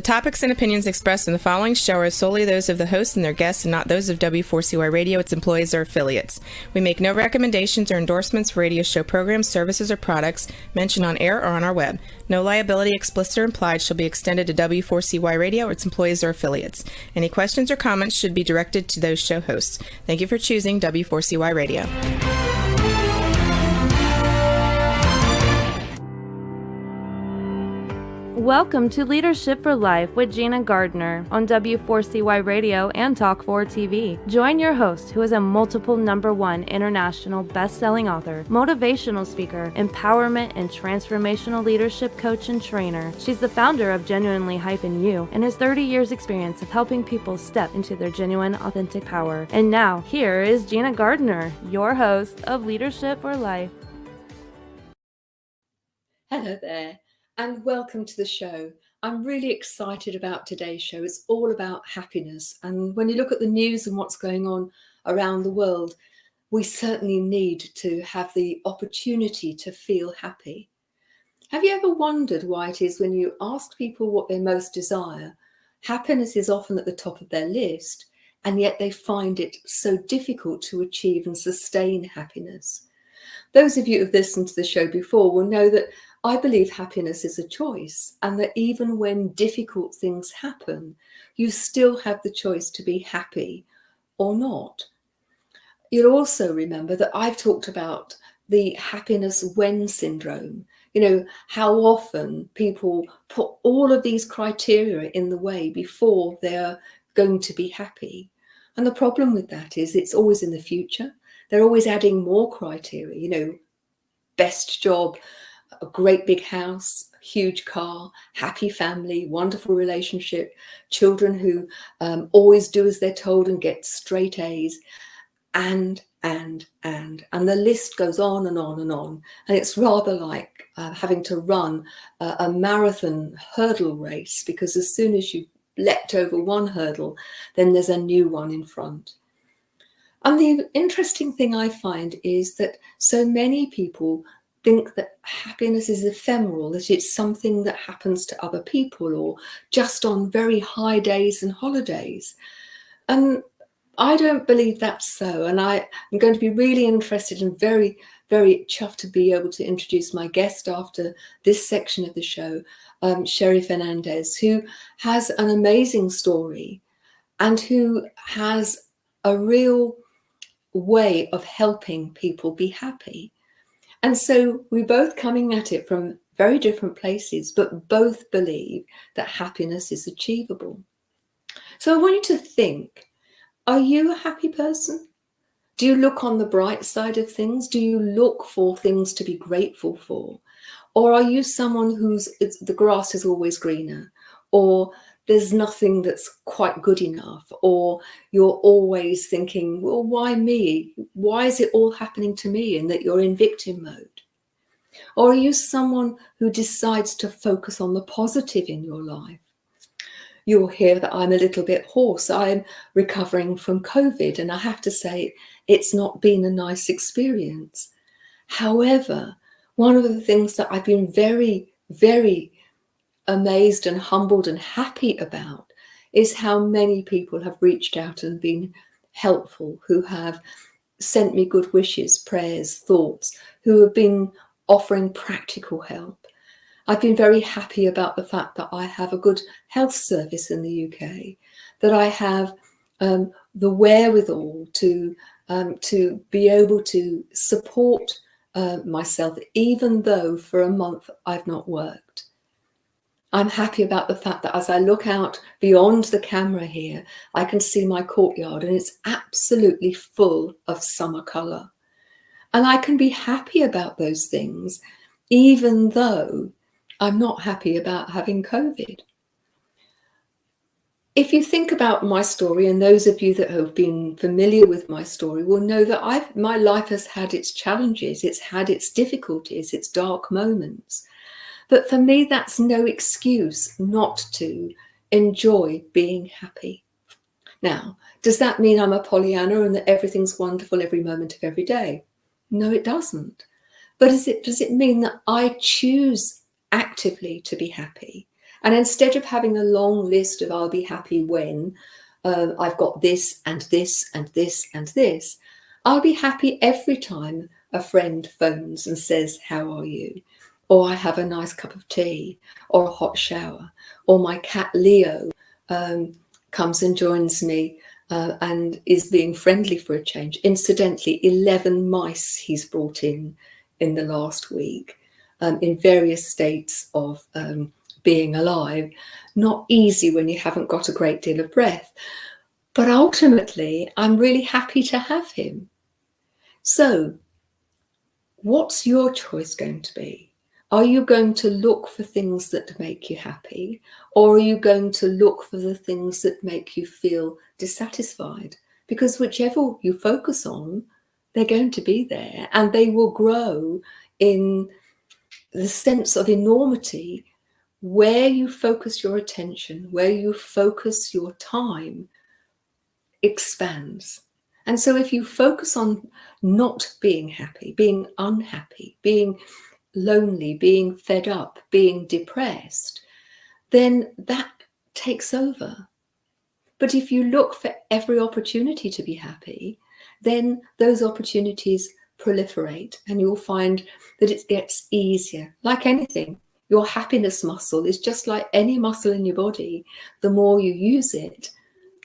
The topics and opinions expressed in the following show are solely those of the host and their guests and not those of W4CY Radio, its employees, or affiliates. We make no recommendations or endorsements for radio show programs, services, or products mentioned on air or on our web. No liability, explicit or implied, shall be extended to W4CY Radio or its employees or affiliates. Any questions or comments should be directed to those show hosts. Thank you for choosing W4CY Radio. Welcome to Leadership for Life with Gina Gardner on W4CY Radio and Talk 4 TV. Join your host, who is a multiple #1 international best-selling author, motivational speaker, empowerment and transformational leadership coach and trainer. She's the founder of Genuinely You and has 30 years experience of helping people step into their genuine, authentic power. And now, here is Gina Gardner, your host of Leadership for Life. Hello there. And welcome to the show. I'm really excited about today's show. It's all about happiness. And when you look at the news and what's going on around the world, we certainly need to have the opportunity to feel happy. Have you ever wondered why it is when you ask people what they most desire, happiness is often at the top of their list, and yet they find it so difficult to achieve and sustain happiness? Those of you who've listened to the show before will know that I believe happiness is a choice, and that even when difficult things happen, you still have the choice to be happy or not. You'll also remember that I've talked about the happiness when syndrome. You know, how often people put all of these criteria in the way before they're going to be happy. And the problem with that is it's always in the future. They're always adding more criteria, you know, best job, a great big house, huge car, happy family, wonderful relationship, children who always do as they're told and get straight A's, and the list goes on and on and on. And it's rather like having to run a marathon hurdle race, because as soon as you've leapt over one hurdle, then there's a new one in front. And the interesting thing I find is that so many people think that happiness is ephemeral, that it's something that happens to other people or just on very high days and holidays. And I don't believe that's so. And I'm going to be really interested and very, very chuffed to be able to introduce my guest after this section of the show, Sherry Fernandez, who has an amazing story and who has a real way of helping people be happy. And so we're both coming at it from very different places, but both believe that happiness is achievable. So I want you to think, are you a happy person? Do you look on the bright side of things? Do you look for things to be grateful for? Or are you someone the grass is always greener, or there's nothing that's quite good enough, or you're always thinking, well, why me? Why is it all happening to me? And that you're in victim mode. Or are you someone who decides to focus on the positive in your life? You'll hear that I'm a little bit hoarse. I'm recovering from COVID, and I have to say it's not been a nice experience. However, one of the things that I've been very, very amazed and humbled and happy about is how many people have reached out and been helpful, who have sent me good wishes, prayers, thoughts, who have been offering practical help. I've been very happy about the fact that I have a good health service in the UK, that I have the wherewithal to be able to support myself, even though for a month I've not worked. I'm happy about the fact that as I look out beyond the camera here, I can see my courtyard and it's absolutely full of summer colour. And I can be happy about those things, even though I'm not happy about having COVID. If you think about my story, and those of you that have been familiar with my story will know that my life has had its challenges, it's had its difficulties, its dark moments. But for me, that's no excuse not to enjoy being happy. Now, does that mean I'm a Pollyanna and that everything's wonderful every moment of every day? No, it doesn't. But does it mean that I choose actively to be happy And instead of having a long list of I'll be happy when I've got this and this and this and this, I'll be happy every time a friend phones and says, how are you? Or I have a nice cup of tea or a hot shower, or my cat Leo comes and joins me and is being friendly for a change. Incidentally, 11 mice he's brought in the last week in various states of being alive. Not easy when you haven't got a great deal of breath. But ultimately, I'm really happy to have him. So what's your choice going to be? Are you going to look for things that make you happy, or are you going to look for the things that make you feel dissatisfied? Because whichever you focus on, they're going to be there, and they will grow in the sense of enormity. Where you focus your attention, where you focus your time, expands. And so if you focus on not being happy, being unhappy, being lonely, being fed up, being depressed, then that takes over. But if you look for every opportunity to be happy, then those opportunities proliferate, and you'll find that it gets easier. Like anything, your happiness muscle is just like any muscle in your body. The more you use it,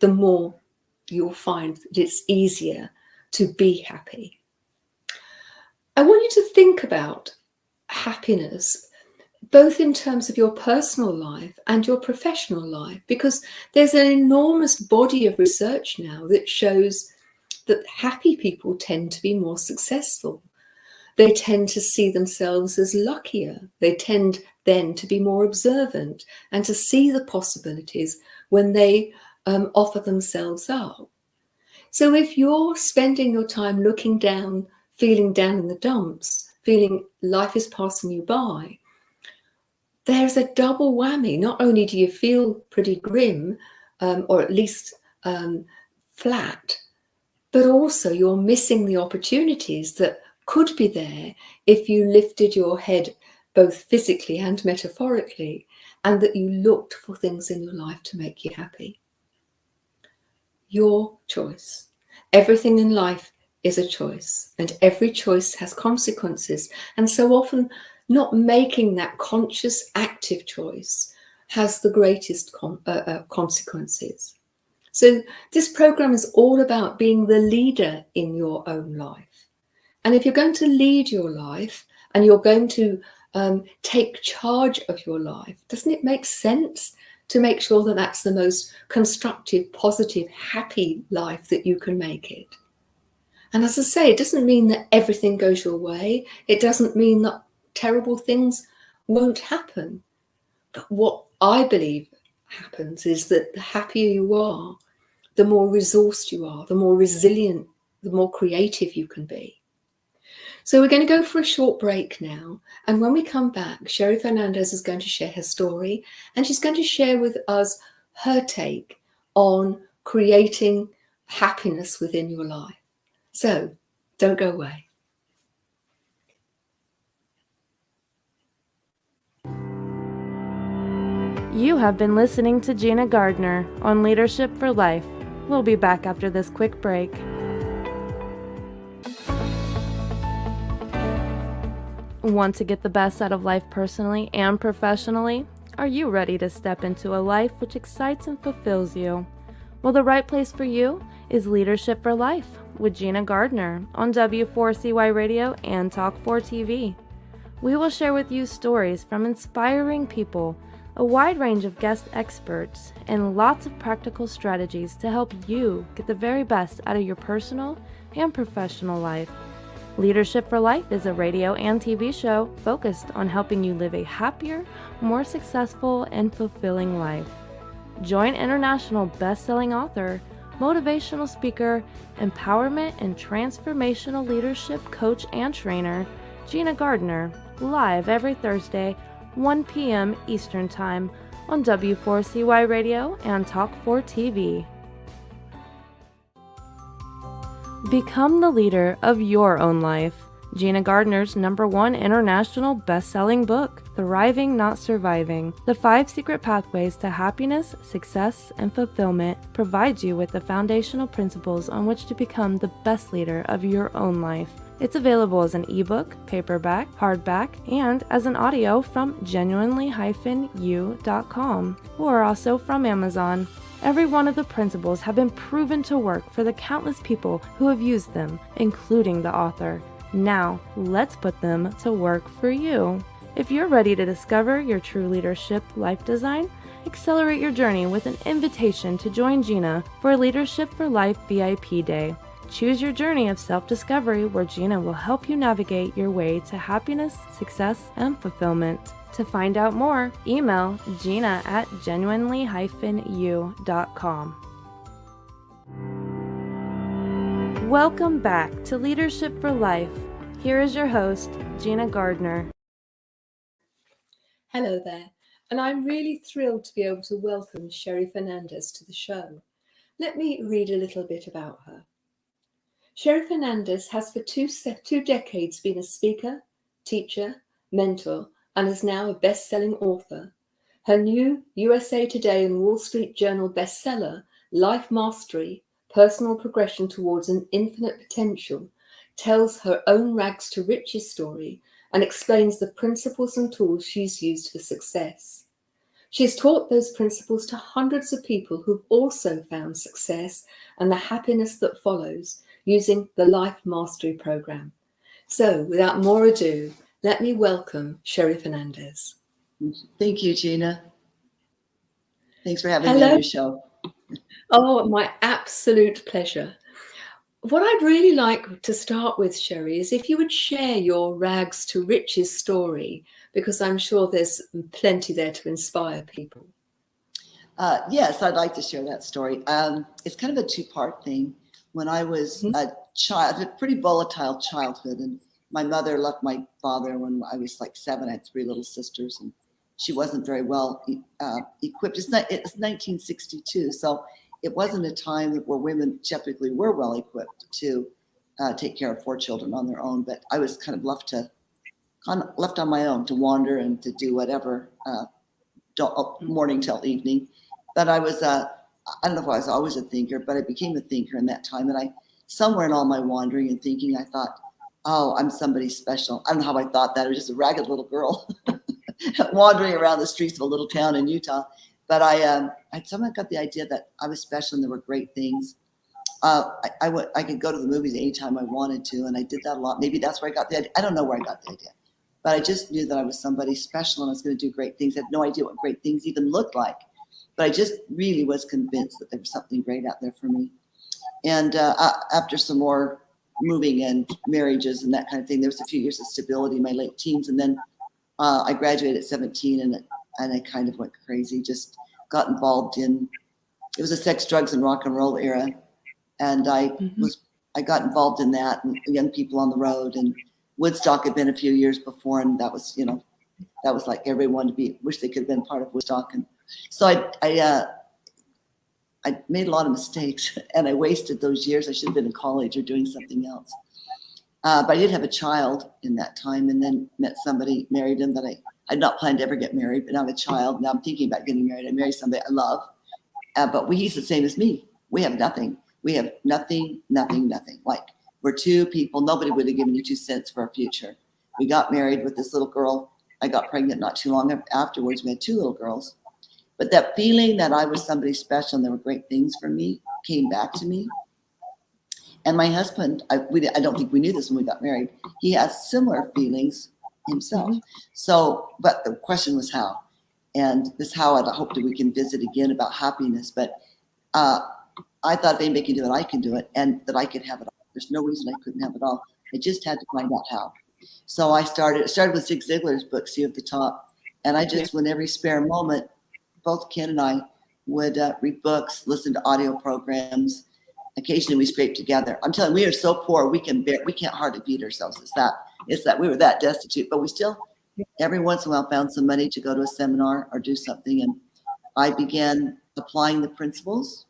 the more you'll find that it's easier to be happy. I want you to think about happiness, both in terms of your personal life and your professional life, because there's an enormous body of research now that shows that happy people tend to be more successful. They tend to see themselves as luckier. They tend then to be more observant and to see the possibilities when they offer themselves up. So if you're spending your time looking down, feeling down in the dumps, feeling life is passing you by, there's a double whammy. Not only do you feel pretty grim, or at least flat, but also you're missing the opportunities that could be there if you lifted your head both physically and metaphorically, and that you looked for things in your life to make you happy. Your choice. Everything in life is a choice, and every choice has consequences. And so often not making that conscious, active choice has the greatest consequences. So this program is all about being the leader in your own life. And if you're going to lead your life and you're going to take charge of your life, doesn't it make sense to make sure that that's the most constructive, positive, happy life that you can make it? And as I say, it doesn't mean that everything goes your way. It doesn't mean that terrible things won't happen. But what I believe happens is that the happier you are, the more resourced you are, the more resilient, the more creative you can be. So we're going to go for a short break now. And when we come back, Sherry Fernandez is going to share her story, and she's going to share with us her take on creating happiness within your life. So don't go away. You have been listening to Gina Gardner on Leadership for Life. We'll be back after this quick break. Want to get the best out of life personally and professionally? Are you ready to step into a life which excites and fulfills you? Well, the right place for you is Leadership for Life with Gina Gardner on W4CY Radio and Talk4 TV. We will share with you stories from inspiring people, a wide range of guest experts, and lots of practical strategies to help you get the very best out of your personal and professional life. Leadership for Life is a radio and TV show focused on helping you live a happier, more successful, and fulfilling life. Join international best-selling author, motivational speaker, empowerment and transformational leadership coach and trainer, Gina Gardner, live every Thursday, 1 p.m. Eastern Time on W4CY Radio and Talk4 TV. Become the leader of your own life. Gina Gardner's #1 international best-selling book, Thriving Not Surviving: The 5 Secret Pathways to Happiness, Success, and Fulfillment, provides you with the foundational principles on which to become the best leader of your own life. It's available as an ebook, paperback, hardback, and as an audio from genuinely-u.com, or also from Amazon. Every one of the principles have been proven to work for the countless people who have used them, including the author. Now, let's put them to work for you. If you're ready to discover your true leadership life design, accelerate your journey with an invitation to join Gina for a Leadership for Life VIP Day. Choose your journey of self-discovery where Gina will help you navigate your way to happiness, success, and fulfillment. To find out more, email Gina at genuinely-u.com. Welcome back to Leadership for Life. Here is your host, Gina Gardner. Hello there, and I'm really thrilled to be able to welcome Sherry Fernandez to the show. Let me read a little bit about her. Sherry Fernandez has for two decades been a speaker, teacher, mentor, and is now a best-selling author. Her new USA Today and Wall Street Journal bestseller, Life Mastery: Personal Progression Towards an Infinite Potential, tells her own rags to riches story and explains the principles and tools she's used for success. She has taught those principles to hundreds of people who've also found success and the happiness that follows using the Life Mastery program. So, without more ado, let me welcome Sherry Fernandez. Thank you, Gina. Thanks for having me on your show. Oh, my absolute pleasure. What I'd really like to start with, Sherry, is if you would share your rags to riches story, because I'm sure there's plenty there to inspire people. Yes, I'd like to share that story. It's kind of a two-part thing. When I was a child, a pretty volatile childhood, and my mother left my father when I was like 7. I had 3 little sisters, and she wasn't very well equipped. It's 1962, so it wasn't a time where women typically were well equipped to take care of 4 children on their own. But I was kind of left on my own to wander and to do whatever morning till evening. But I was I don't know if I was always a thinker, but I became a thinker in that time. And somewhere in all my wandering and thinking, I thought, oh, I'm somebody special. I don't know how I thought that. I was just a ragged little girl wandering around the streets of a little town in Utah. But I somehow got the idea that I was special and there were great things. I could go to the movies anytime I wanted to, and I did that a lot. Maybe that's where I got the idea. I don't know where I got the idea. But I just knew that I was somebody special and I was going to do great things. I had no idea what great things even looked like. But I just really was convinced that there was something great out there for me. And after some more moving and marriages and that kind of thing, there was a few years of stability in my late teens. And then I graduated at 17 and I kind of went crazy, just got involved in, it was a sex, drugs, and rock and roll era. And I got involved in that, and young people on the road. And Woodstock had been a few years before, and that was, that was like everyone wish they could have been part of Woodstock. And so I made a lot of mistakes, and I wasted those years. I should have been in college or doing something else. But I did have a child in that time, and then met somebody, married him, that I had not planned to ever get married, but now I have a child. Now I'm thinking about getting married. I married somebody I love, but he's the same as me. We have nothing. We have nothing. Like, we're 2 people. Nobody would have given you 2 cents for our future. We got married with this little girl. I got pregnant not too long afterwards. We had 2 little girls. But that feeling that I was somebody special and there were great things for me came back to me. And my husband, I don't think we knew this when we got married. He has similar feelings himself. So, but the question was how. And this how I hope that we can visit again about happiness. But I thought if anybody can do it, I can do it, and that I could have it all. There's no reason I couldn't have it all. I just had to find out how. So I started with Zig Ziglar's book, See you at the Top. And I just, when every spare moment, both Ken and I would read books, listen to audio programs. Occasionally we scrape together. I'm telling you, we are so poor, we can't hardly feed ourselves. It's that we were that destitute, but we still, every once in a while, found some money to go to a seminar or do something. And I began applying the principles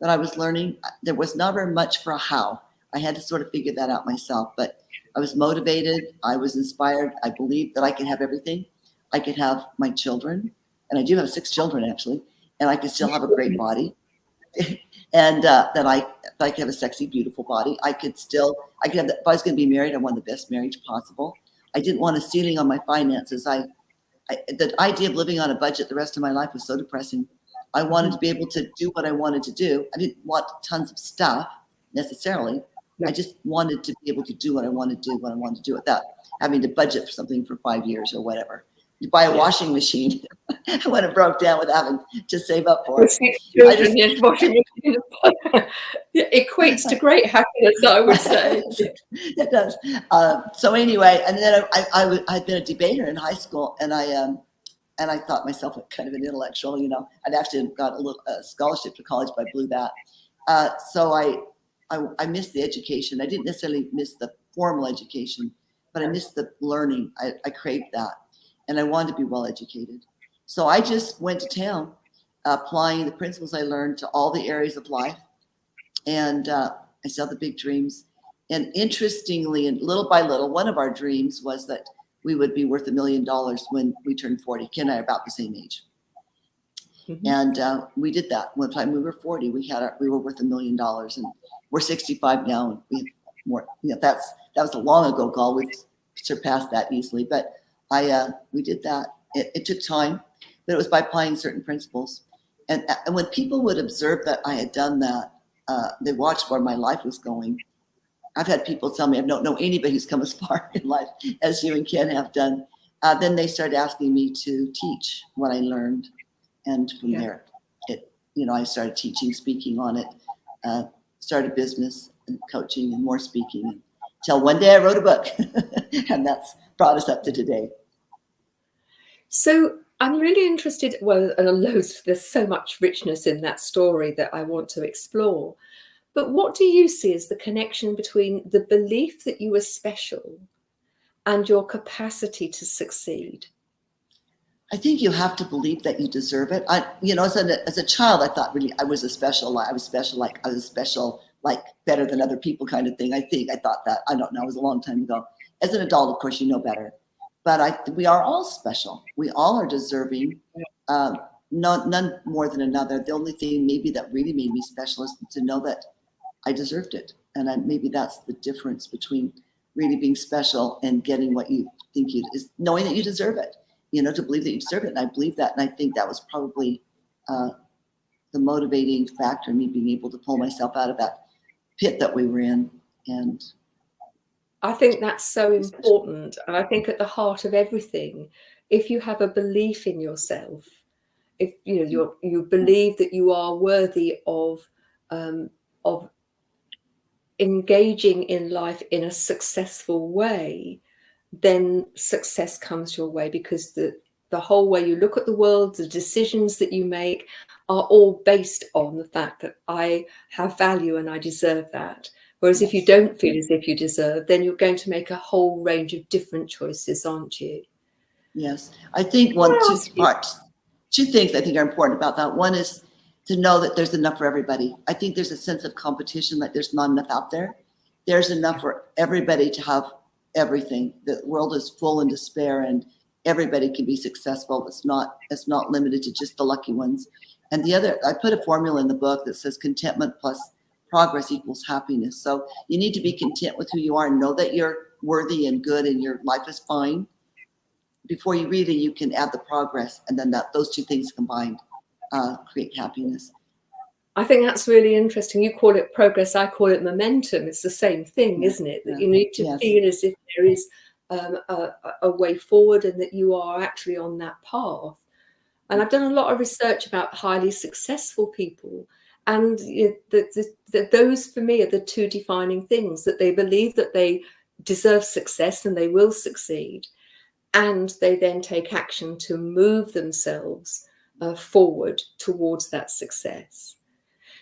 that I was learning. There was never much for a how. I had to sort of figure that out myself, but I was motivated. I was inspired. I believed that I could have everything. I could have my children, and I do have 6 children actually, and I could still have a great body. And that I could have a sexy, beautiful body. I could have, if I was going to be married, I wanted the best marriage possible. I didn't want a ceiling on my finances. The idea of living on a budget the rest of my life was so depressing. I wanted to be able to do what I wanted to do. I didn't want tons of stuff necessarily. I just wanted to be able to do what I wanted to do when I wanted to do it without having to budget for something for 5 years or whatever. You buy a washing machine when it broke down without having to save up for it. 6 children, yes, washing machine. It equates to great happiness, I would say. It does. So anyway, and then I'd been a debater in high school, and I thought myself kind of an intellectual. I'd actually got a scholarship to college, but I blew that. So I missed the education. I didn't necessarily miss the formal education, but I missed the learning. I craved that, and I wanted to be well educated. So I just went to town, applying the principles I learned to all the areas of life, and I saw the big dreams. And interestingly, and little by little, one of our dreams was that we would be worth $1 million when we turned 40. Ken and I are about the same age. Mm-hmm. And we did that. One time we were 40, we were worth $1 million, and we're 65 now. And we more, that was a long ago goal. We've surpassed that easily, but we did that. It took time, but it was by applying certain principles. And when people would observe that I had done that, they watched where my life was going. I've had people tell me I don't know anybody who's come as far in life as you and Ken have done. Then they started asking me to teach what I learned, and from there, I started teaching, speaking on it, started business and coaching and more speaking, until one day I wrote a book, and that's brought us up to today. So I'm really interested. Well, there's so much richness in that story that I want to explore. But what do you see as the connection between the belief that you were special and your capacity to succeed? I think you have to believe that you deserve it. As a child, I thought really I was special, like better than other people kind of thing. I thought that. I don't know. It was a long time ago. As an adult, of course, you know better. But we are all special. We all are deserving. None more than another. The only thing maybe that really made me special is to know that I deserved it. And maybe that's the difference between really being special and getting what you think is knowing that you deserve it, to believe that you deserve it. And I believe that. And I think that was probably the motivating factor in me being able to pull myself out of that pit that we were in. And I think that's so important. And I think at the heart of everything, if you have a belief in yourself, if you believe that you are worthy of engaging in life in a successful way, then success comes your way, because the whole way you look at the world, the decisions that you make are all based on the fact that I have value and I deserve that. Whereas if you don't feel as if you deserve, then you're going to make a whole range of different choices, aren't you? Yes. I think two things I think are important about that. One is to know that there's enough for everybody. I think there's a sense of competition, like there's not enough out there. There's enough for everybody to have everything. The world is full in despair, and everybody can be successful. It's not limited to just the lucky ones. And the other, I put a formula in the book that says contentment plus progress equals happiness. So you need to be content with who you are and know that you're worthy and good and your life is fine. Before you can add the progress, and then those two things combined create happiness. I think that's really interesting. You call it progress, I call it momentum. It's the same thing, isn't it? That you need to feel as if there is a way forward and that you are actually on that path. And I've done a lot of research about highly successful people. And those for me are the two defining things, that they believe that they deserve success and they will succeed. And they then take action to move themselves forward towards that success.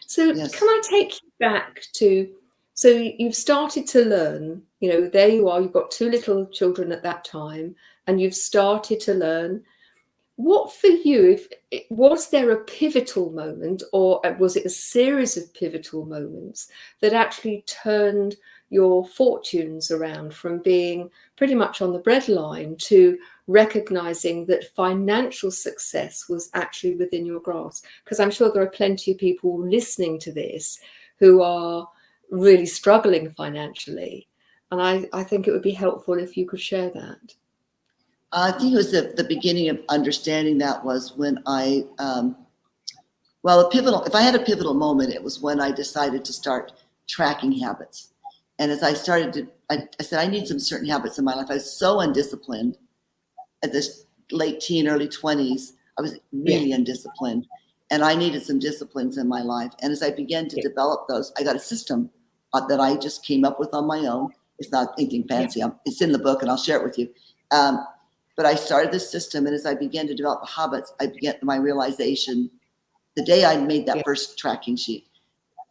So Can I take you back to, so you've started to learn, there you are, you've got 2 little children at that time, and you've started to learn. What for you, was there a pivotal moment, or was it a series of pivotal moments that actually turned your fortunes around, from being pretty much on the breadline to recognizing that financial success was actually within your grasp? Because I'm sure there are plenty of people listening to this who are really struggling financially. And I think it would be helpful if you could share that. I think it was the beginning of understanding that was when if I had a pivotal moment, it was when I decided to start tracking habits. And as I started I said, I need some certain habits in my life. I was so undisciplined at this late teen, early 20s. I was really undisciplined, and I needed some disciplines in my life. And as I began to develop those, I got a system that I just came up with on my own. It's not anything fancy. It's in the book, and I'll share it with you. But I started this system, and as I began to develop the habits, I began my realization. The day I made that first tracking sheet,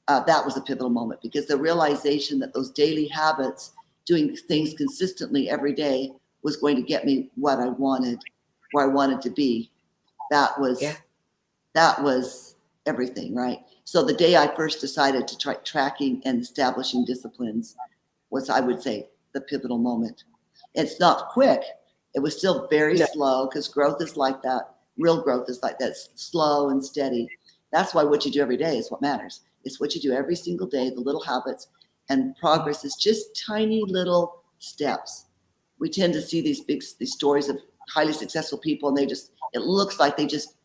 that was a pivotal moment, because the realization that those daily habits, doing things consistently every day, was going to get me what I wanted, where I wanted to be. That was everything, right? So the day I first decided to try tracking and establishing disciplines was, I would say, the pivotal moment. It's not quick. It was still very slow, because growth is like that. Real growth is like that. It's slow and steady. That's why what you do every day is what matters. It's what you do every single day, the little habits, and progress is just tiny little steps. We tend to see these stories of highly successful people, and it looks like they just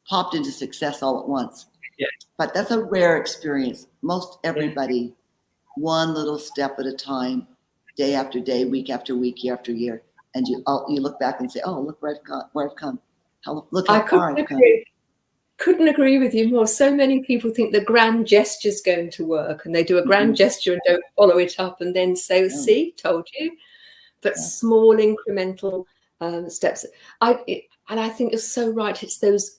popped into success all at once. Yeah. But that's a rare experience. Most everybody, one little step at a time, day after day, week after week, year after year, and you look back and say, "Oh, look where I've come. Look how far I've come." Couldn't agree with you more. So many people think the grand gesture's going to work, and they do a grand gesture and don't follow it up, and then say, "See, told you." But small incremental steps. And I think you're so right. It's those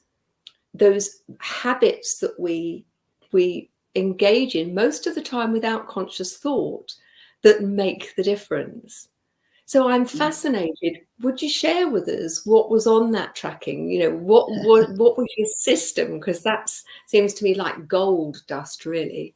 habits that we engage in most of the time without conscious thought that make the difference. So I'm fascinated. Would you share with us what was on that tracking? What was your system? Because that seems to me like gold dust, really.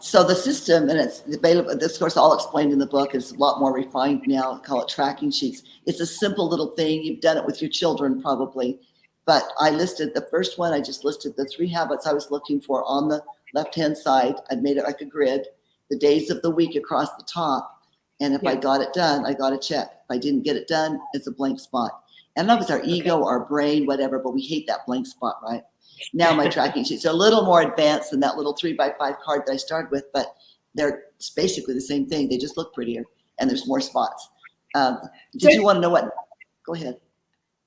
So the system, and it's available, this course all explained in the book, is a lot more refined now. I call it tracking sheets. It's a simple little thing. You've done it with your children probably. But I listed the first one. I just listed the 3 habits I was looking for on the left-hand side. I made it like a grid, the days of the week across the top. And if I got it done, I got a check. If I didn't get it done, it's a blank spot. And I don't know if it's our ego, our brain, whatever, but we hate that blank spot, right? Now my tracking sheets are a little more advanced than that little 3x5 card that I started with, but they're basically the same thing. They just look prettier, and there's more spots. Did you want to know what? Go ahead.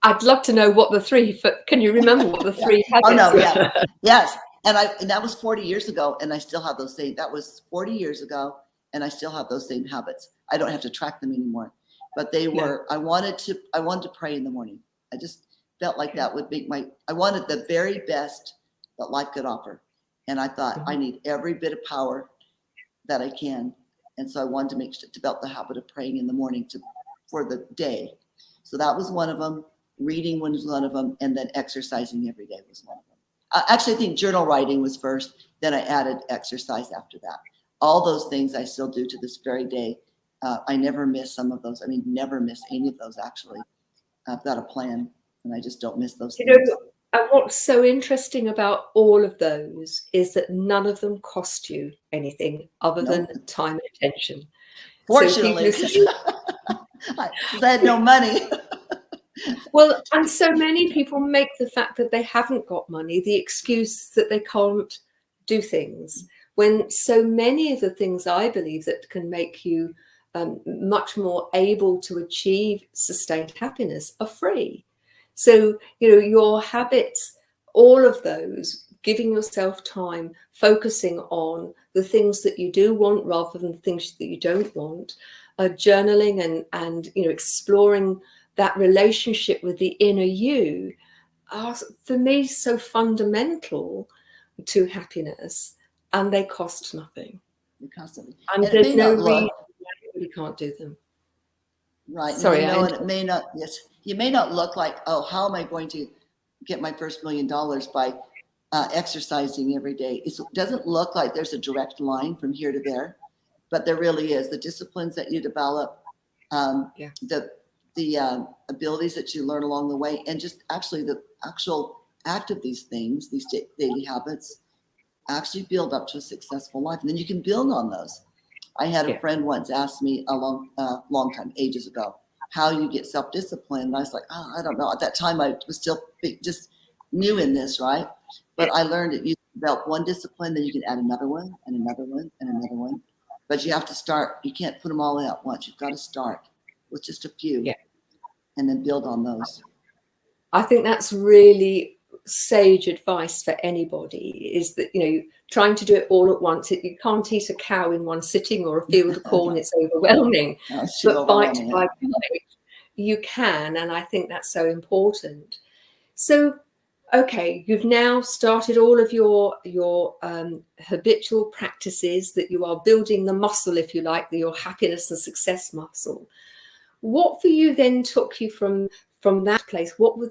I'd love to know what the 3. Can you remember what the 3 habits? Oh no, yes. And that was 40 years ago, and I still have those same. That was 40 years ago, and I still have those same habits. I don't have to track them anymore, but they were. I wanted to pray in the morning. I just felt like that would make I wanted the very best that life could offer. And I thought, I need every bit of power that I can. And so I wanted to develop the habit of praying in the morning for the day. So that was one of them. Reading was one of them. And then exercising every day was one of them. Actually, I think journal writing was first. Then I added exercise after that. All those things I still do to this very day. I never miss some of those. I mean, never miss any of those, actually. I've got a plan, and I just don't miss those things. And what's so interesting about all of those is that none of them cost you anything other than time and attention. Fortunately, because I had no money. Well, and so many people make the fact that they haven't got money the excuse that they can't do things, when so many of the things I believe that can make you much more able to achieve sustained happiness are free. So, your habits, all of those, giving yourself time, focusing on the things that you do want rather than the things that you don't want, journaling and exploring that relationship with the inner you are, for me, so fundamental to happiness, and they cost nothing. Constantly. And there's no reason why you can't do them. Right. Sorry, and it may not. Yes, you may not look like, oh, how am I going to get my first $1 million by exercising every day? It doesn't look like there's a direct line from here to there, but there really is the disciplines that you develop, the abilities that you learn along the way, and just actually the actual act of these things, these daily habits, actually build up to a successful life. And then you can build on those. I had a friend once ask me a long time, ages ago, how you get self-discipline. And I was like, I don't know. At that time, I was still just new in this, right? But I learned that you develop one discipline, then you can add another one and another one and another one. But you have to start. You can't put them all in at once. You've got to start with just a few and then build on those. I think that's really sage advice for anybody, is that, trying to do it all at once, you can't eat a cow in one sitting or a field of corn. It's overwhelming. But bite by bite, you can. And I think that's so important. So, okay, you've now started all of your habitual practices, that you are building the muscle, if you like, your happiness and success muscle. What for you then took you from that place? What were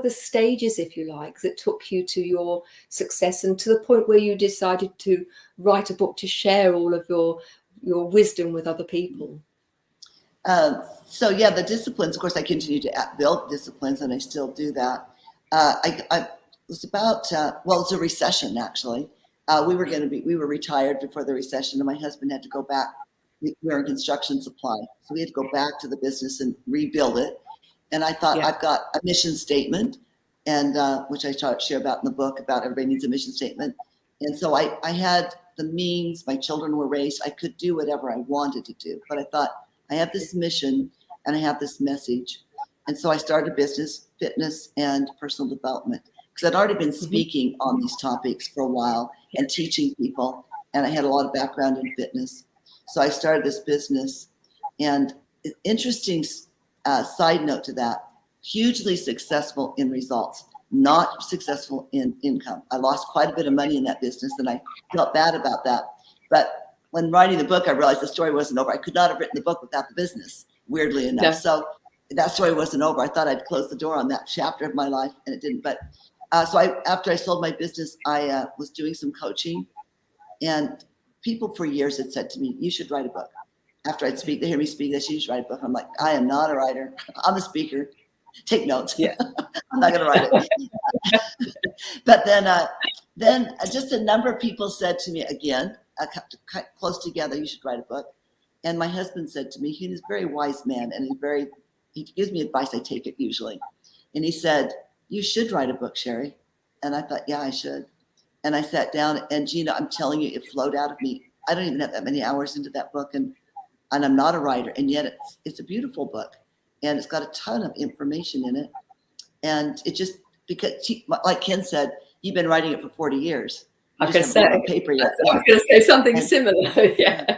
the stages, if you like, that took you to your success and to the point where you decided to write a book to share all of your wisdom with other people? The disciplines, of course, I continue to build disciplines, and I still do that. I was about, it's a recession, actually. We were retired before the recession, and my husband had to go back. We were in construction supply, so we had to go back to the business and rebuild it. And I thought, I've got a mission statement, and which I share about in the book, about everybody needs a mission statement. And so I had the means, my children were raised, I could do whatever I wanted to do. But I thought, I have this mission and I have this message. And so I started a business, fitness and personal development, because I'd already been speaking on these topics for a while and teaching people. And I had a lot of background in fitness. So I started this business, and interesting side note to that, hugely successful in results, not successful in income. I lost quite a bit of money in that business, and I felt bad about that. But when writing the book, I realized the story wasn't over. I could not have written the book without the business, weirdly enough. Yeah. So that story wasn't over. I thought I'd close the door on that chapter of my life, and it didn't. But after I sold my business, I was doing some coaching, and people for years had said to me, you should write a book. After I'd speak, they hear me speak, they say, you should write a book. I'm like, I am not a writer. I'm a speaker. Take notes. Yeah. I'm not going to write it. But then just a number of people said to me again, close together, you should write a book. And my husband said to me, he's a very wise man, and he gives me advice. I take it usually. And he said, you should write a book, Sherry. And I thought, yeah, I should. And I sat down, and Gina, I'm telling you, it flowed out of me. I don't even have that many hours into that book, and I'm not a writer, and yet it's a beautiful book, and it's got a ton of information in it. And it just, because like Ken said, you've been writing it for 40 years. You just haven't put it on paper yet. I was going to say something similar. Yeah.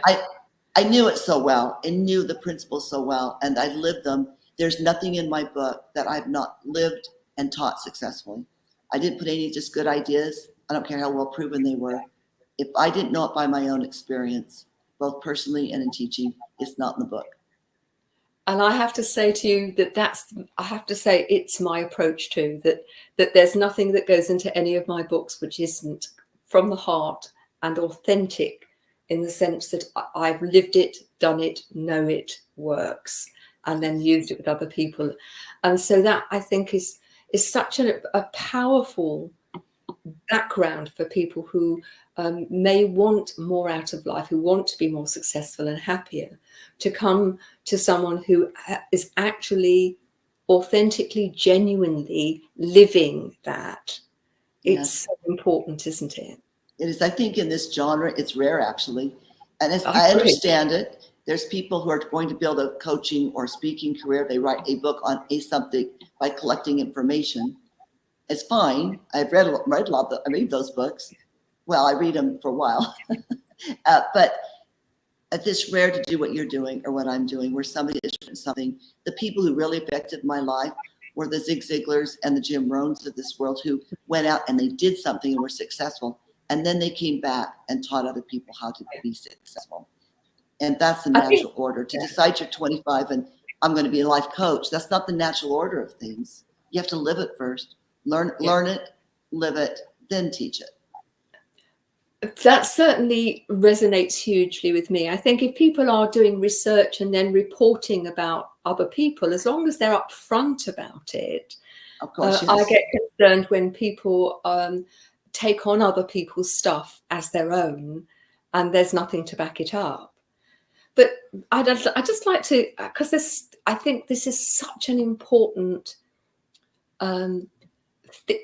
I knew it so well, and knew the principles so well, and I lived them. There's nothing in my book that I've not lived and taught successfully. I didn't put any just good ideas. I don't care how well proven they were. If I didn't know it by my own experience, both personally and in teaching, it's not in the book. And I have to say to you it's my approach too, that there's nothing that goes into any of my books which isn't from the heart and authentic, in the sense that I've lived it, done it, know it works, and then used it with other people. And so that, I think, is such a powerful background for people who may want more out of life, who want to be more successful and happier, to come to someone who is actually authentically, genuinely living that. It's so important, isn't it? It is. I think in this genre, it's rare, actually. And as I understand it, there's people who are going to build a coaching or speaking career. They write a book on a something by collecting information. It's fine. I've read a lot. I read those books. Well, I read them for a while. But it's rare to do what you're doing or what I'm doing, where somebody has written something. The people who really affected my life were the Zig Ziglars and the Jim Rohns of this world, who went out and they did something and were successful. And then they came back and taught other people how to be successful. And that's the natural order. To decide you're 25 and I'm going to be a life coach, that's not the natural order of things. You have to live it first. Learn it, live it, then teach it. That certainly resonates hugely with me. I think if people are doing research and then reporting about other people, as long as they're upfront about it, Of course, I yes. get concerned when people take on other people's stuff as their own and there's nothing to back it up. But I just like to, because I think this is such an important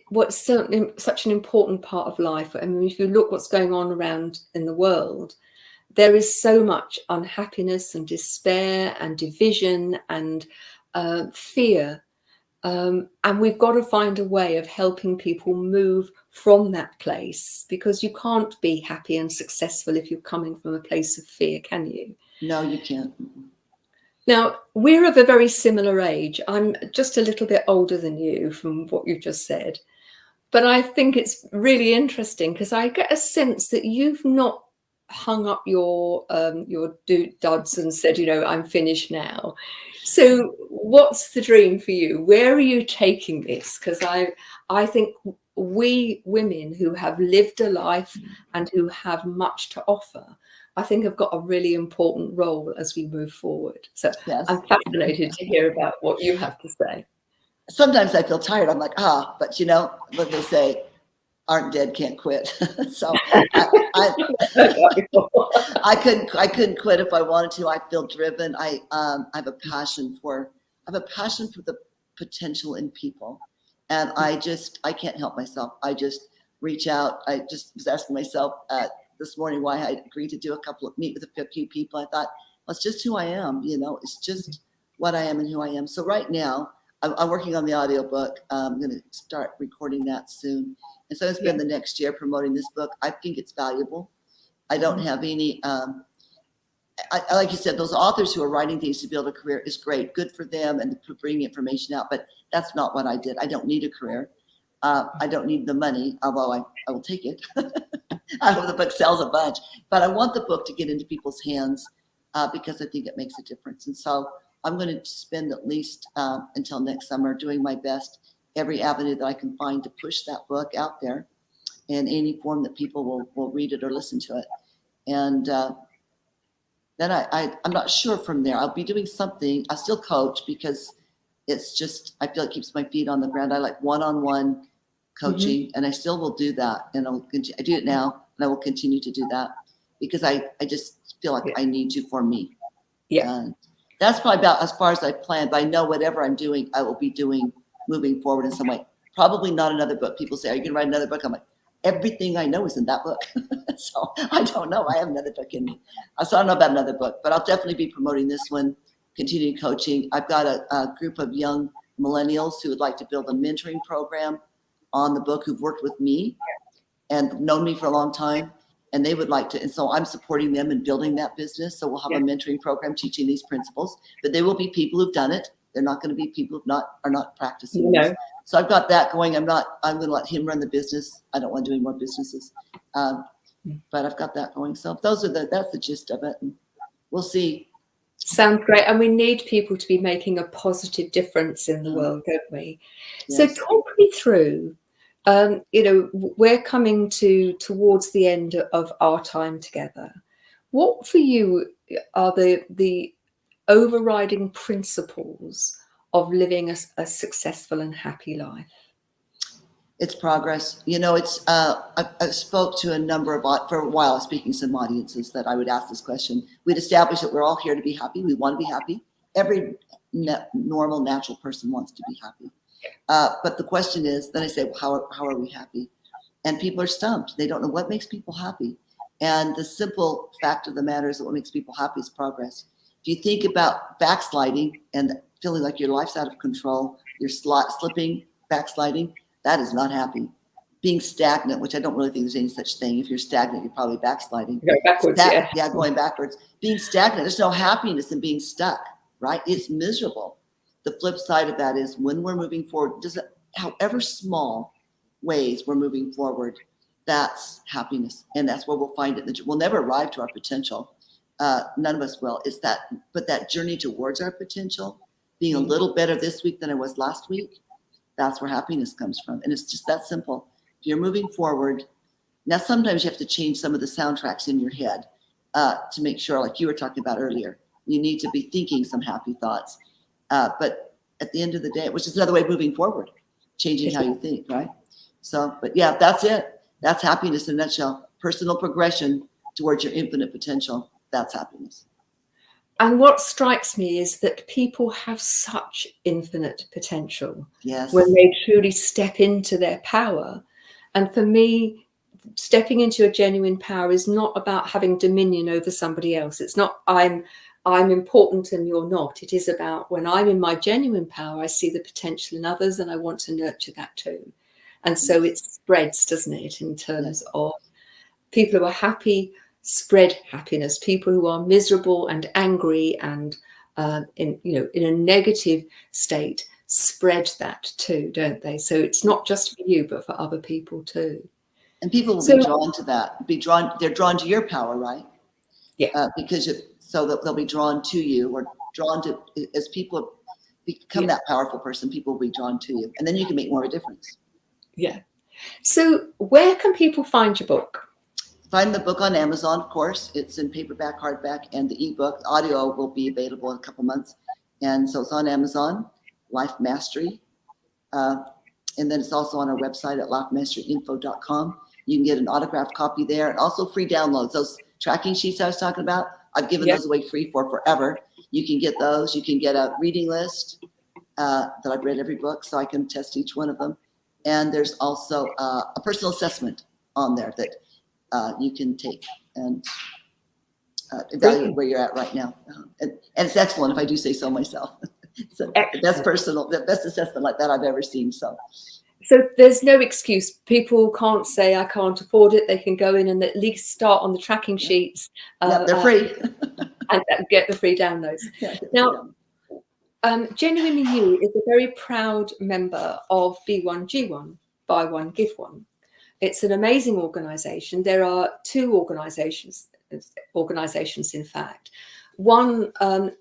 what's certainly such an important part of life. I mean, if you look what's going on around in the world, there is so much unhappiness and despair and division and fear. And we've got to find a way of helping people move from that place, because you can't be happy and successful if you're coming from a place of fear, can you? No, you can't. Now, we're of a very similar age. I'm just a little bit older than you from what you just said. But I think it's really interesting because I get a sense that you've not hung up your duds and said, I'm finished now. So what's the dream for you? Where are you taking this? Because I think we women who have lived a life and who have much to offer, I think have got a really important role as we move forward. So Yes. I'm fascinated to hear about what you have to say. Sometimes I feel tired. I'm like, but what they say, aren't dead, can't quit. So I couldn't quit if I wanted to. I feel driven. I have a passion for the potential in people. And I can't help myself. I just reach out. I just was asking myself this morning why I agreed to meet with a few people. I thought, well, it's just who I am. It's just what I am and who I am. So right now, I'm working on the audiobook. I'm going to start recording that soon. And so I spend the next year promoting this book. I think it's valuable. I don't have any, like you said, those authors who are writing things to build a career is great. Good for them and to bring information out. But that's not what I did. I don't need a career. I don't need the money, although I will take it. I hope the book sells a bunch. But I want the book to get into people's hands because I think it makes a difference. And so I'm going to spend at least until next summer doing my best, every avenue that I can find to push that book out there in any form that people will read it or listen to it. And then I'm not sure from there. I'll be doing something. I'll still coach because it's just, I feel it keeps my feet on the ground. I like one-on-one coaching, and I still will do that. And I do it now, and I will continue to do that because I just feel like I need to for me. Yeah. That's probably about as far as I plan, but I know whatever I'm doing, I will be doing moving forward in some way. Probably not another book. People say, are you going to write another book? I'm like, everything I know is in that book. So I don't know. I have another book in me. So I don't know about another book, but I'll definitely be promoting this one, continuing coaching. I've got a group of young millennials who would like to build a mentoring program on the book, who've worked with me and known me for a long time. And they would like to, and so I'm supporting them in building that business. So we'll have a mentoring program teaching these principles, but they will be people who've done it. They're not going to be people who are not practicing. No. So I've got that going. I'm going to let him run the business. I don't want to do any more businesses, but I've got that going. So that's the gist of it. And we'll see. Sounds great. And we need people to be making a positive difference in the world, don't we? Yes. So talk me through, we're coming towards the end of our time together. What for you are the overriding principles of living a successful and happy life? It's progress. It's I spoke to a number of, for a while, speaking to some audiences that I would ask this question. We'd established that we're all here to be happy. We want to be happy. Every normal, natural person wants to be happy. But the question is, then I say, well, how are we happy? And people are stumped. They don't know what makes people happy. And the simple fact of the matter is that what makes people happy is progress. If you think about backsliding and feeling like your life's out of control, you're slipping, backsliding, that is not happy. Being stagnant, which I don't really think there's any such thing. If you're stagnant, you're probably backsliding. Going backwards, yeah, going backwards. Being stagnant, there's no happiness in being stuck, right? It's miserable. The flip side of that is when we're moving forward, however small ways we're moving forward, that's happiness. And that's where we'll find it. We'll never arrive to our potential. None of us will. But that journey towards our potential, being a little better this week than I was last week, that's where happiness comes from. And it's just that simple. If you're moving forward, Now, sometimes you have to change some of the soundtracks in your head to make sure, like you were talking about earlier, you need to be thinking some happy thoughts. But at the end of the day, which is another way of moving forward, changing how you think, right? So, but yeah, that's it. That's happiness in a nutshell. Personal progression towards your infinite potential. That's happiness. And what strikes me is that people have such infinite potential when they truly step into their power. And for me, stepping into a genuine power is not about having dominion over somebody else. It's not I'm important and you're not. It is about when I'm in my genuine power, I see the potential in others and I want to nurture that too. And so it spreads, doesn't it, in terms of people who are happy spread happiness. People who are miserable and angry and in a negative state spread that too, don't they? So it's not just for you, but for other people too. And people will be drawn to that. They're drawn to your power, right? Yeah. So that they'll be drawn to you, or drawn to, as people become that powerful person, people will be drawn to you, and then you can make more of a difference. Yeah. So where can people find your book? Find the book on Amazon, of course. It's in paperback, hardback, and the ebook. The audio will be available in a couple months. And so it's on Amazon, Life Mastery. And then it's also on our website at lifemasteryinfo.com. You can get an autographed copy there, and also free downloads. Those tracking sheets I was talking about, I've given those away free for forever. You can get those. You can get a reading list that I've read every book, so I can test each one of them. And there's also a personal assessment on there that you can take and evaluate where you're at right now. And it's excellent, if I do say so myself. It's the best assessment like that I've ever seen. So there's no excuse. People can't say I can't afford it. They can go in and at least start on the tracking sheets. They're free. And get the free downloads. Now, Genuinely You is a very proud member of B1G1, Buy One, Give One. It's an amazing organization. There are two organizations in fact. One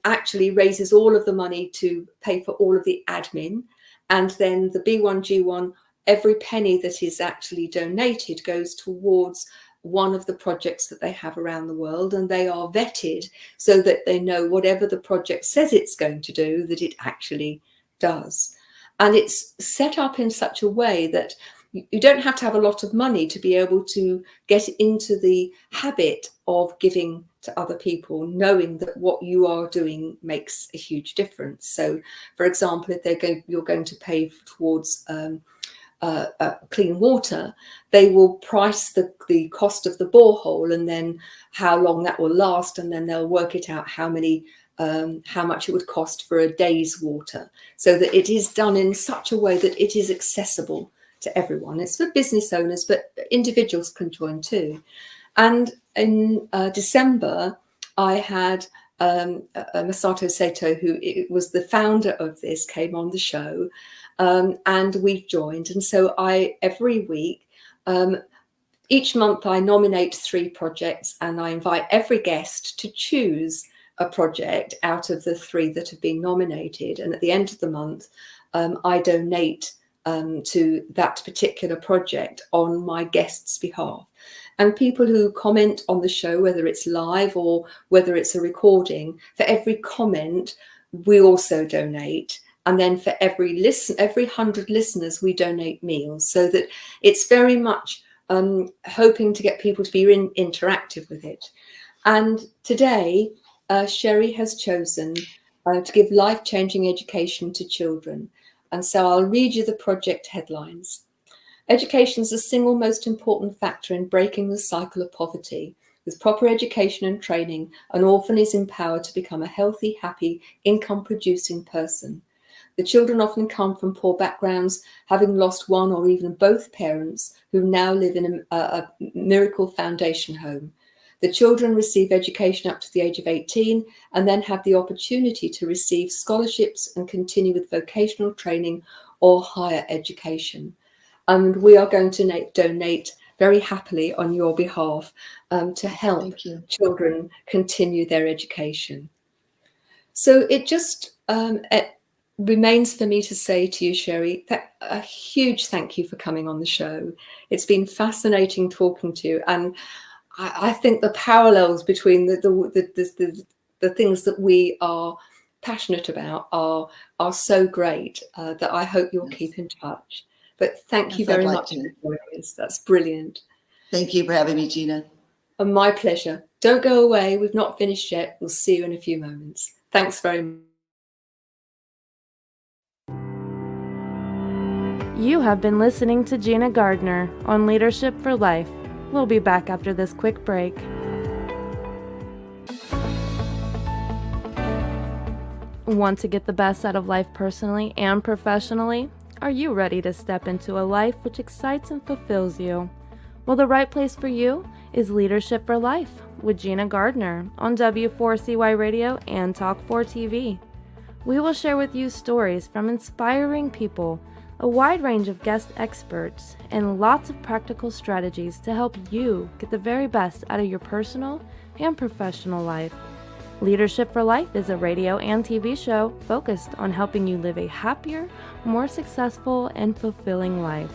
actually raises all of the money to pay for all of the admin, and then the B1G1, every penny that is actually donated goes towards one of the projects that they have around the world, and they are vetted so that they know whatever the project says it's going to do, that it actually does. And it's set up in such a way that you don't have to have a lot of money to be able to get into the habit of giving to other people, knowing that what you are doing makes a huge difference. So, for example, if you're going to pay towards clean water, they will price the cost of the borehole and then how long that will last, and then they'll work it out how much it would cost for a day's water, so that it is done in such a way that it is accessible to everyone. It's for business owners, but individuals can join too. And in December, I had Masato Sato, who was the founder of this, came on the show, and we've joined. And so every week, each month I nominate 3 projects, and I invite every guest to choose a project out of the 3 that have been nominated. And at the end of the month, I donate to that particular project on my guest's behalf. And people who comment on the show, whether it's live or whether it's a recording, for every comment, we also donate. And then for every 100 listeners, we donate meals, so that it's very much hoping to get people to be interactive with it. And today, Sherry has chosen to give life-changing education to children. And so I'll read you the project headlines. Education is the single most important factor in breaking the cycle of poverty. With proper education and training, an orphan is empowered to become a healthy, happy, income-producing person. The children often come from poor backgrounds, having lost one or even both parents, who now live in a Miracle Foundation home. The children receive education up to the age of 18 and then have the opportunity to receive scholarships and continue with vocational training or higher education. And we are going to donate very happily on your behalf to help children continue their education. So it just remains for me to say to you, Sherry, a huge thank you for coming on the show. It's been fascinating talking to you, and I think the parallels between the things that we are passionate about are so great that I hope you'll Yes. keep in touch. But thank you Yes, I'd very like much to. for joining us. That's brilliant. Thank you for having me, Gina. And my pleasure. Don't go away. We've not finished yet. We'll see you in a few moments. Thanks very much. You have been listening to Gina Gardner on Leadership for Life. We'll be back after this quick break. Want to get the best out of life personally and professionally? Are you ready to step into a life which excites and fulfills you? Well, the right place for you is Leadership for Life with Gina Gardner on W4CY Radio and Talk4 TV. We will share with you stories from inspiring people, a wide range of guest experts, and lots of practical strategies to help you get the very best out of your personal and professional life. Leadership for Life is a radio and TV show focused on helping you live a happier, more successful, and fulfilling life.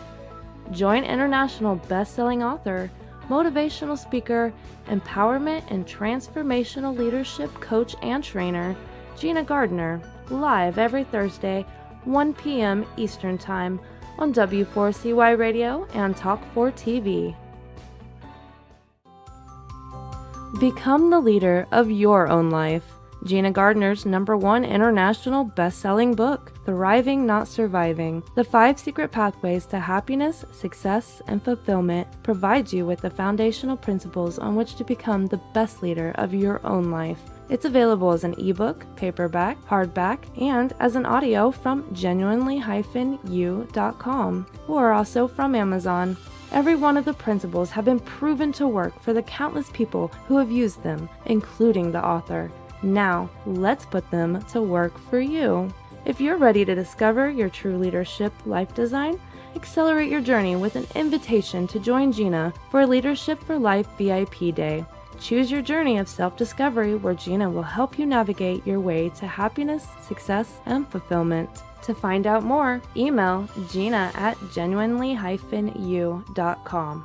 Join international best-selling author, motivational speaker, empowerment and transformational leadership coach and trainer, Gina Gardner, live every Thursday, 1 p.m. Eastern Time on W4CY Radio and Talk4 TV. Become the leader of your own life. Gina Gardner's #1 international best-selling book, Thriving Not Surviving, The 5 Secret Pathways to Happiness, Success, and Fulfillment, provides you with the foundational principles on which to become the best leader of your own life. It's available as an ebook, paperback, hardback, and as an audio from genuinely-u.com, or also from Amazon. Every one of the principles have been proven to work for the countless people who have used them, including the author. Now, let's put them to work for you. If you're ready to discover your true leadership life design, accelerate your journey with an invitation to join Gina for Leadership for Life VIP Day. Choose your journey of self-discovery where Gina will help you navigate your way to happiness, success, and fulfillment. To find out more, email Gina at genuinely-u.com.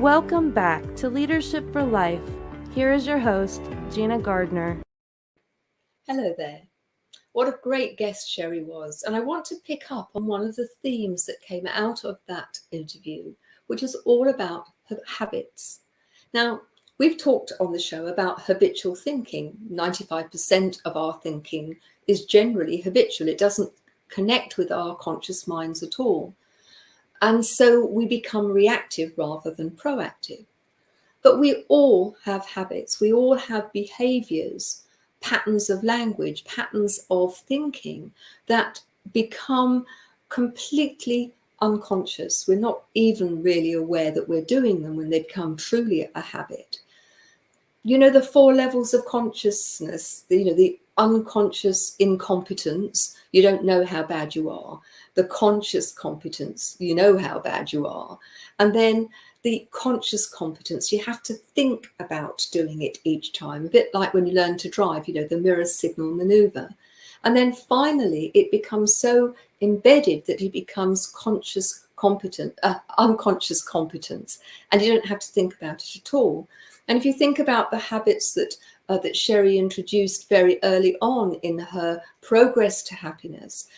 Welcome back to Leadership for Life. Here is your host, Gina Gardner. Hello there. What a great guest Sherry was. And I want to pick up on one of the themes that came out of that interview, which is all about habits. Now, we've talked on the show about habitual thinking. 95% of our thinking is generally habitual. It doesn't connect with our conscious minds at all. And so we become reactive rather than proactive. But we all have habits. We all have behaviors, patterns of language, patterns of thinking that become completely unconscious. We're not even really aware that we're doing them when they become truly a habit. You know, the 4 levels of consciousness, the unconscious incompetence, you don't know how bad you are. The conscious competence, you know how bad you are. And then the conscious competence, you have to think about doing it each time, a bit like when you learn to drive, the mirror signal maneuver. And then finally, it becomes so embedded that it becomes unconscious competence, and you don't have to think about it at all. And if you think about the habits that Sherry introduced very early on in her progress to happiness,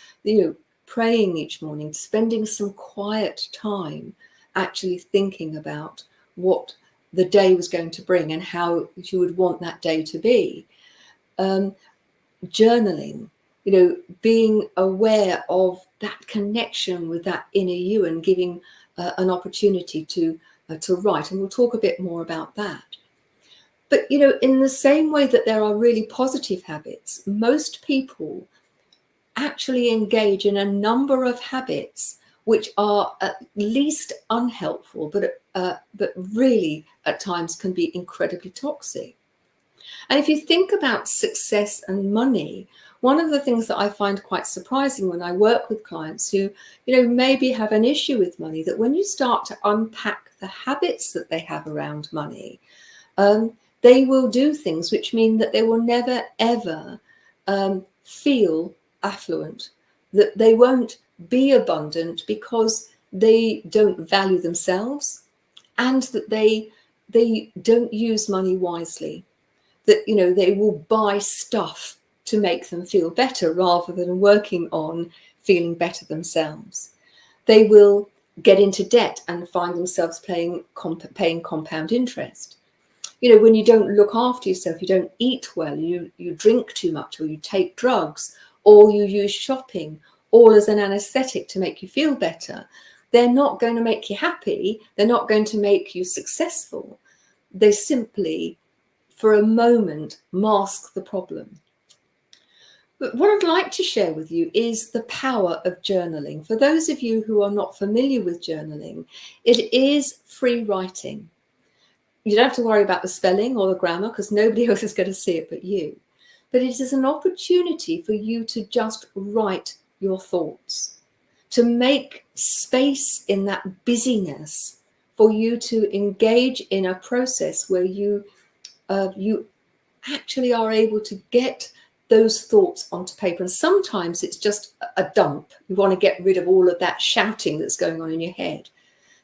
praying each morning, spending some quiet time, actually thinking about what the day was going to bring and how you would want that day to be. Journaling, being aware of that connection with that inner you and giving an opportunity to write. And we'll talk a bit more about that. But, in the same way that there are really positive habits, most people actually engage in a number of habits which are at least unhelpful, but really at times can be incredibly toxic. And if you think about success and money, one of the things that I find quite surprising when I work with clients who, maybe have an issue with money, that when you start to unpack the habits that they have around money, they will do things which mean that they will never, ever feel affluent, that they won't be abundant because they don't value themselves, and that they don't use money wisely, that they will buy stuff to make them feel better rather than working on feeling better themselves. They will get into debt and find themselves paying compound interest. When you don't look after yourself, you don't eat well, you drink too much, or you take drugs, or you use shopping all as an anesthetic to make you feel better, they're not going to make you happy. They're not going to make you successful. They simply, for a moment, mask the problem. But what I'd like to share with you is the power of journaling. For those of you who are not familiar with journaling, it is free writing. You don't have to worry about the spelling or the grammar because nobody else is going to see it but you. But it is an opportunity for you to just write your thoughts, to make space in that busyness for you to engage in a process where you actually are able to get those thoughts onto paper. And sometimes it's just a dump. You want to get rid of all of that shouting that's going on in your head.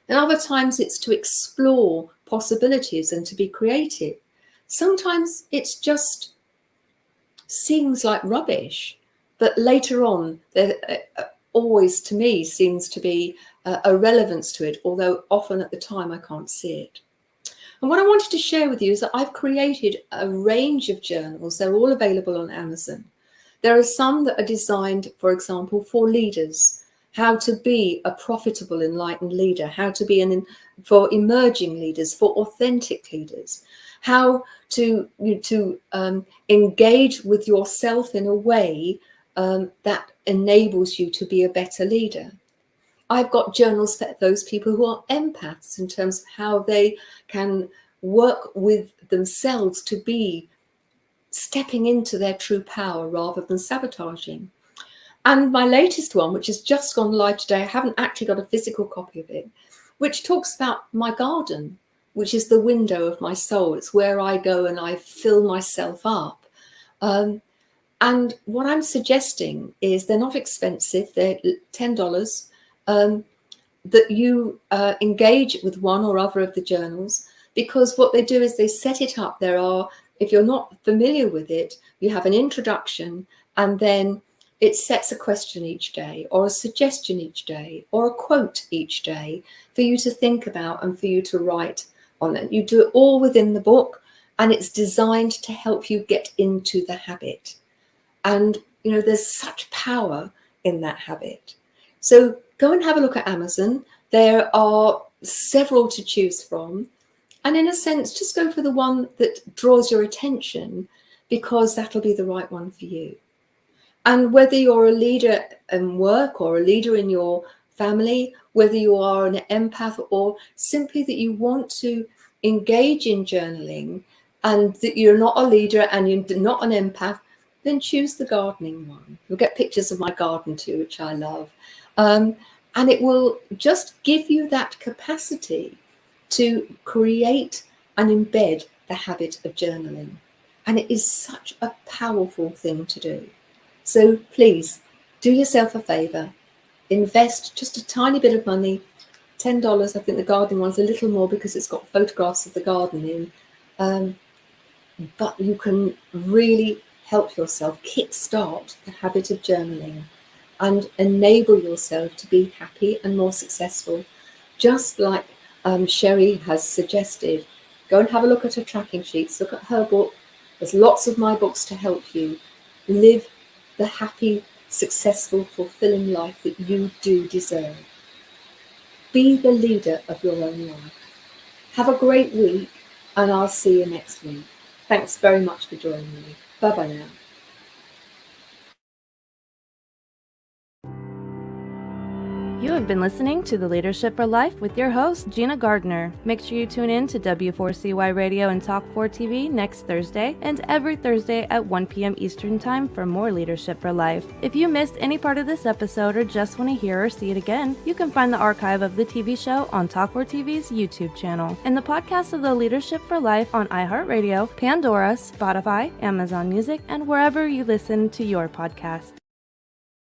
And other times it's to explore possibilities and to be creative. Sometimes it's just seems like rubbish, but later on there always to me seems to be a relevance to it, although often at the time I can't see it. And what I wanted to share with you is that I've created a range of journals. They're all available on Amazon. There are some that are designed, for example, for leaders, how to be a profitable, enlightened leader, how to be for emerging leaders, for authentic leaders, how to engage with yourself in a way that enables you to be a better leader. I've got journals for those people who are empaths in terms of how they can work with themselves to be stepping into their true power rather than sabotaging. And my latest one, which has just gone live today, I haven't actually got a physical copy of it, which talks about my garden, which is the window of my soul. It's where I go and I fill myself up. And what I'm suggesting is they're not expensive. They're $10. That you engage with one or other of the journals, because what they do is they set it up. If you're not familiar with it, you have an introduction, and then it sets a question each day, or a suggestion each day, or a quote each day for you to think about and for you to write on it. You do it all within the book, and it's designed to help you get into the habit. And, there's such power in that habit. So go and have a look at Amazon. There are several to choose from. And in a sense, just go for the one that draws your attention, because that'll be the right one for you. And whether you're a leader in work or a leader in your family, whether you are an empath or simply that you want to engage in journaling and that you're not a leader and you're not an empath, then choose the gardening one. You'll get pictures of my garden too, which I love. And it will just give you that capacity to create and embed the habit of journaling. And it is such a powerful thing to do. So please do yourself a favor, invest just a tiny bit of money, $10. I think the gardening one's a little more because it's got photographs of the garden in. But you can really help yourself kickstart the habit of journaling and enable yourself to be happy and more successful. Just like Sherry has suggested, go and have a look at her tracking sheets, look at her book. There's lots of my books to help you live the happy, successful, fulfilling life that you do deserve. Be the leader of your own life. Have a great week, and I'll see you next week. Thanks very much for joining me. Bye-bye now. You have been listening to The Leadership for Life with your host, Gina Gardner. Make sure you tune in to W4CY Radio and Talk 4 TV next Thursday and every Thursday at 1 p.m. Eastern Time for more Leadership for Life. If you missed any part of this episode or just want to hear or see it again, you can find the archive of the TV show on Talk 4 TV's YouTube channel and the podcast of The Leadership for Life on iHeartRadio, Pandora, Spotify, Amazon Music, and wherever you listen to your podcasts.